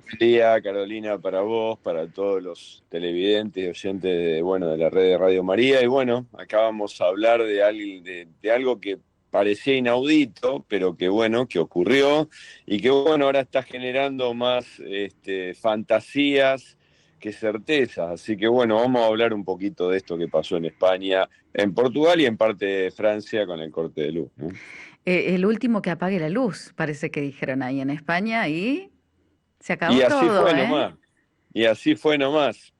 Buen día, Carolina, para vos, para todos los televidentes y oyentes de la red de Radio María. Y bueno, acá vamos a hablar de algo que parecía inaudito, pero que bueno, que ocurrió y que bueno, ahora está generando más fantasías que certezas. Así que bueno, vamos a hablar un poquito de esto que pasó en España, en Portugal y en parte de Francia con el corte de luz, ¿no? El último que apague la luz, parece que dijeron ahí en España y se Y acabó así todo, fue ¿eh? nomás, y así fue nomás.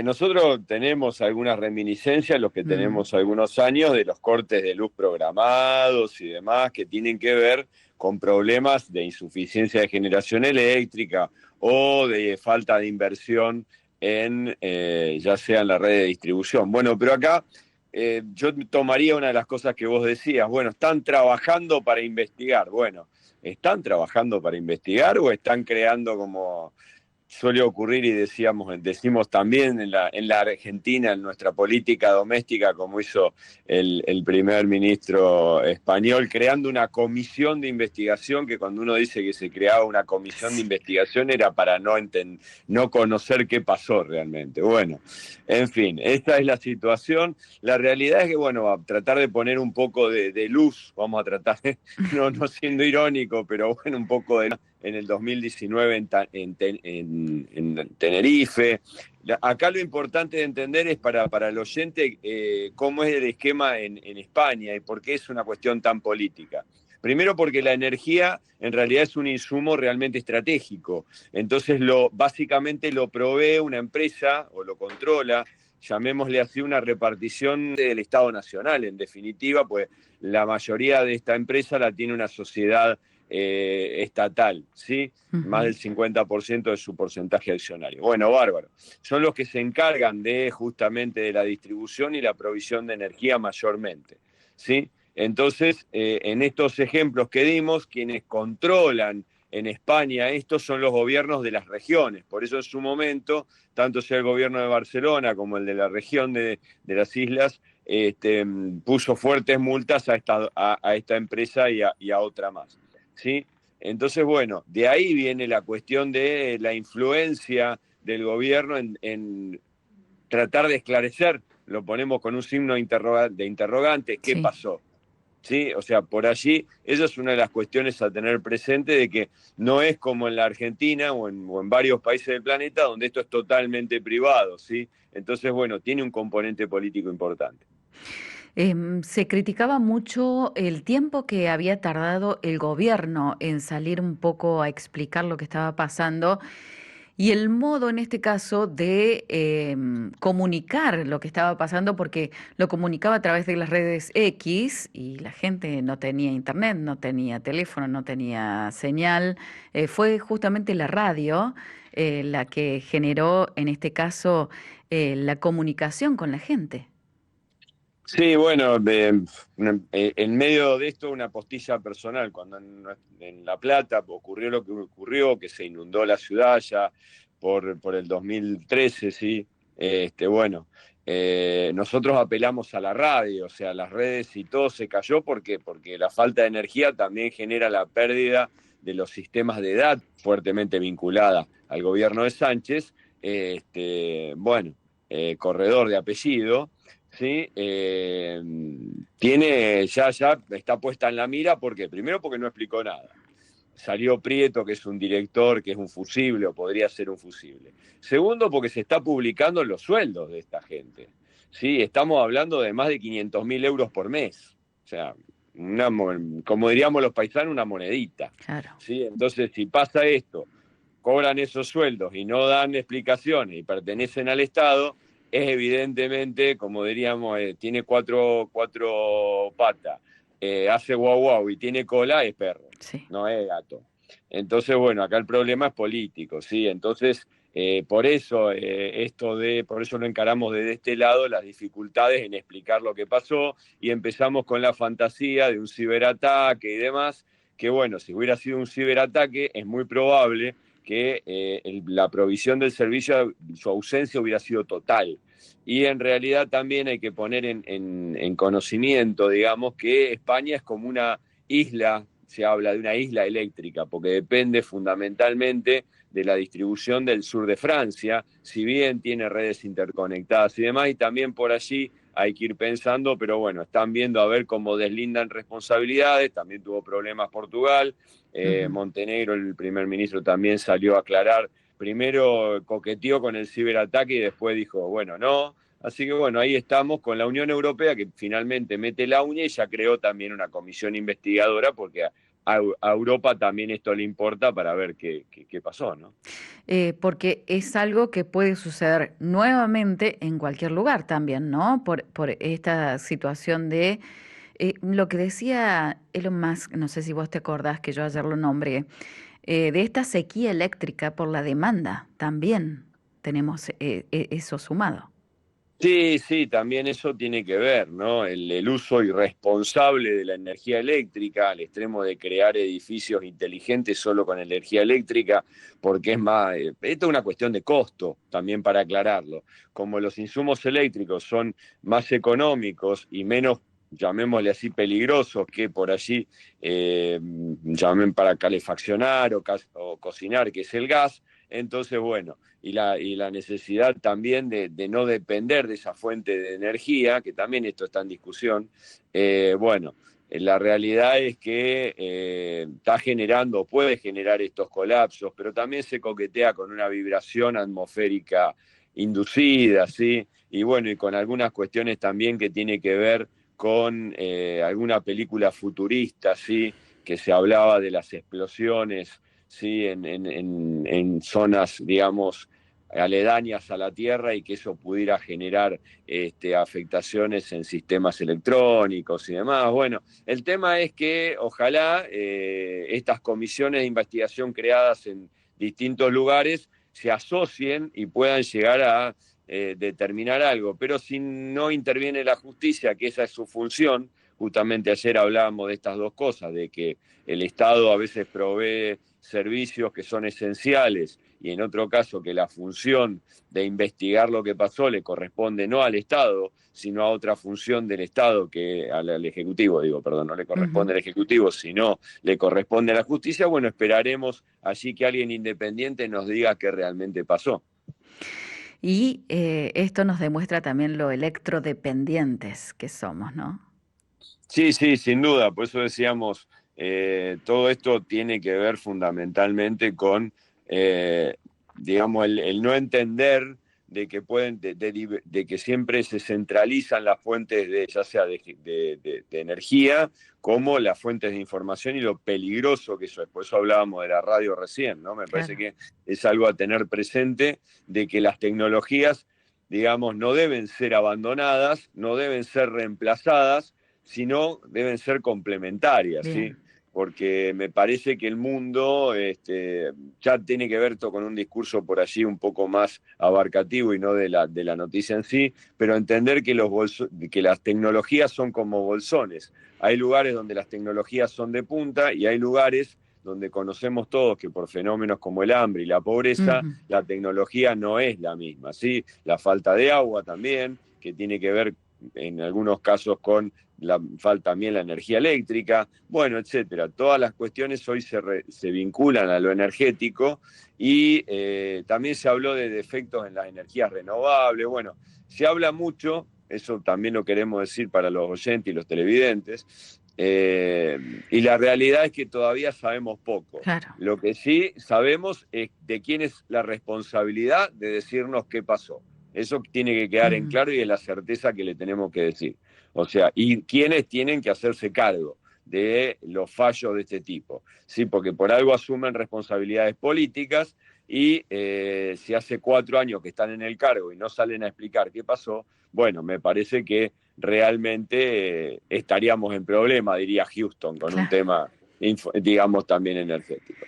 Nosotros tenemos algunas reminiscencias, los que Mm, tenemos algunos años, de los cortes de luz programados y demás, que tienen que ver con problemas de insuficiencia de generación eléctrica o de falta de inversión en ya sea en la red de distribución. Bueno, pero acá yo tomaría una de las cosas que vos decías, bueno, están trabajando para investigar. Bueno, ¿están trabajando para investigar o están creando como suele ocurrir y decimos también en la Argentina, en nuestra política doméstica, como hizo el primer ministro español, creando una comisión de investigación que cuando uno dice que se creaba una comisión de sí, investigación era para no conocer qué pasó realmente. Bueno, en fin, esta es la situación. La realidad es que, bueno, a tratar de poner un poco de luz, vamos a tratar, no siendo irónico, pero bueno, un poco de en el 2019 en Tenerife. Acá lo importante de entender es para el oyente cómo es el esquema en España y por qué es una cuestión tan política. Primero porque la energía en realidad es un insumo realmente estratégico. Entonces básicamente lo provee una empresa o lo controla, llamémosle así, una repartición del Estado Nacional. En definitiva, pues la mayoría de esta empresa la tiene una sociedad estatal, ¿sí? Más ujú, del 50% de su porcentaje accionario. Bueno, bárbaro. Son los que se encargan de justamente de la distribución y la provisión de energía mayormente, ¿sí? Entonces, en estos ejemplos que dimos, quienes controlan en España estos son los gobiernos de las regiones. Por eso en su momento, tanto sea el gobierno de Barcelona como el de la región de las islas, puso fuertes multas a esta empresa y a otra más. ¿Sí? Entonces, bueno, de ahí viene la cuestión de la influencia del gobierno en tratar de esclarecer, lo ponemos con un signo de interrogante, ¿qué sí. pasó? ¿Sí? O sea, por allí, esa es una de las cuestiones a tener presente de que no es como en la Argentina o en varios países del planeta donde esto es totalmente privado, ¿sí? Entonces, bueno, tiene un componente político importante. Se criticaba mucho el tiempo que había tardado el gobierno en salir un poco a explicar lo que estaba pasando. Y el modo en este caso de comunicar lo que estaba pasando, porque lo comunicaba a través de las redes X y la gente no tenía internet, no tenía teléfono, no tenía señal, fue justamente la radio la que generó en este caso la comunicación con la gente. Sí, bueno, en medio de esto una postilla personal, cuando en La Plata ocurrió lo que ocurrió, que se inundó la ciudad ya por el 2013, sí, bueno, nosotros apelamos a la radio, o sea, las redes y todo se cayó porque la falta de energía también genera la pérdida de los sistemas de edad fuertemente vinculada al gobierno de Sánchez, bueno, corredor de apellido. ¿Sí? Ya está puesta en la mira, ¿por qué? Primero porque no explicó nada. Salió Prieto, que es un director, que es un fusible o podría ser un fusible. Segundo, porque se está publicando los sueldos de esta gente. ¿Sí? Estamos hablando de más de 500.000 euros por mes. O sea, como diríamos los paisanos, una monedita. Claro, ¿Sí? Entonces, si pasa esto, cobran esos sueldos y no dan explicaciones y pertenecen al Estado, es evidentemente, como diríamos, tiene cuatro patas, hace guau guau y tiene cola, es perro, sí. no es gato. Entonces, bueno, acá el problema es político, ¿sí? Entonces, por eso, por eso lo encaramos desde este lado, las dificultades en explicar lo que pasó y empezamos con la fantasía de un ciberataque y demás, que bueno, si hubiera sido un ciberataque, es muy probable que la provisión del servicio, su ausencia hubiera sido total. Y en realidad también hay que poner en conocimiento, digamos, que España es como una isla, se habla de una isla eléctrica, porque depende fundamentalmente de la distribución del sur de Francia, si bien tiene redes interconectadas y demás, y también por allí hay que ir pensando, pero bueno, están viendo a ver cómo deslindan responsabilidades, también tuvo problemas Portugal, Ujú. Montenegro, el primer ministro también salió a aclarar, primero coqueteó con el ciberataque y después dijo, bueno, no. Así que bueno, ahí estamos con la Unión Europea que finalmente mete la uña y ya creó también una comisión investigadora porque a Europa también esto le importa para ver qué pasó, ¿no? Porque es algo que puede suceder nuevamente en cualquier lugar también, ¿no? Por esta situación de lo que decía Elon Musk, no sé si vos te acordás que yo ayer lo nombré, de esta sequía eléctrica por la demanda, también tenemos eso sumado. Sí, sí, también eso tiene que ver, ¿no? El uso irresponsable de la energía eléctrica al extremo de crear edificios inteligentes solo con energía eléctrica, porque es más, esto es una cuestión de costo, también para aclararlo. Como los insumos eléctricos son más económicos y menos, llamémosle así, peligrosos que por allí, llamen para calefaccionar o cocinar, que es el gas, entonces, bueno y la necesidad también de no depender de esa fuente de energía, que también esto está en discusión, bueno, la realidad es que está generando, puede generar estos colapsos, pero también se coquetea con una vibración atmosférica inducida, ¿sí? Y bueno, y con algunas cuestiones también que tiene que ver con alguna película futurista, ¿sí? Que se hablaba de las explosiones, ¿sí? En zonas, digamos, aledañas a la Tierra y que eso pudiera generar afectaciones en sistemas electrónicos y demás. Bueno, el tema es que ojalá estas comisiones de investigación creadas en distintos lugares se asocien y puedan llegar a determinar algo, pero si no interviene la justicia, que esa es su función, justamente ayer hablábamos de estas dos cosas, de que el Estado a veces provee servicios que son esenciales y en otro caso que la función de investigar lo que pasó le corresponde no al Estado, sino a otra función del Estado, que al Ejecutivo, digo, perdón, no le corresponde Ujú. al Ejecutivo, sino le corresponde a la justicia, bueno, esperaremos allí que alguien independiente nos diga qué realmente pasó. Y esto nos demuestra también lo electrodependientes que somos, ¿no? Sí, sí, sin duda, por eso decíamos, todo esto tiene que ver fundamentalmente con, digamos, el no entender de que pueden, de que siempre se centralizan las fuentes de, ya sea de energía, como las fuentes de información y lo peligroso que eso es. Por eso hablábamos de la radio recién, ¿no? Me parece Claro. que es algo a tener presente de que las tecnologías, digamos, no deben ser abandonadas, no deben ser reemplazadas, sino deben ser complementarias, ¿sí? Bien. Porque me parece que el mundo ya tiene que ver con un discurso por allí un poco más abarcativo y no de la noticia en sí, pero entender que, que las tecnologías son como bolsones. Hay lugares donde las tecnologías son de punta y hay lugares donde conocemos todos que por fenómenos como el hambre y la pobreza, Ujú. la tecnología no es la misma, ¿sí? La falta de agua también, que tiene que ver en algunos casos con falta también la energía eléctrica, bueno, etcétera. Todas las cuestiones hoy se vinculan a lo energético y también se habló de defectos en las energías renovables. Bueno, se habla mucho, eso también lo queremos decir para los oyentes y los televidentes, y la realidad es que todavía sabemos poco. Claro. Lo que sí sabemos es de quién es la responsabilidad de decirnos qué pasó. Eso tiene que quedar en Mm. claro y es la certeza que le tenemos que decir. O sea, y quiénes tienen que hacerse cargo de los fallos de este tipo. Sí, porque por algo asumen responsabilidades políticas y si hace 4 años que están en el cargo y no salen a explicar qué pasó, bueno, me parece que realmente estaríamos en problema, diría Houston, con un Claro. tema, digamos, también energético.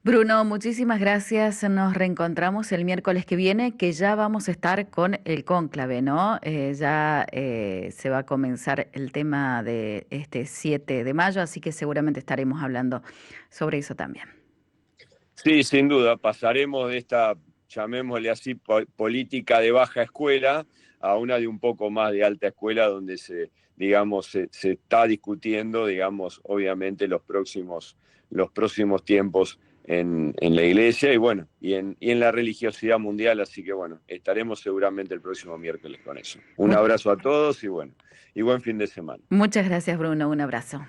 Bruno, muchísimas gracias. Nos reencontramos el miércoles que viene, que ya vamos a estar con el cónclave, ¿no? Ya se va a comenzar el tema de este 7 de mayo, así que seguramente estaremos hablando sobre eso también. Sí, sin duda, pasaremos de esta, llamémosle así, política de baja escuela a una de un poco más de alta escuela donde digamos, se está discutiendo, digamos, obviamente los próximos tiempos en la iglesia y bueno, y en la religiosidad mundial, así que bueno, estaremos seguramente el próximo miércoles con eso. Un Mu- abrazo a todos y bueno, y buen fin de semana. Muchas gracias, Bruno. Un abrazo.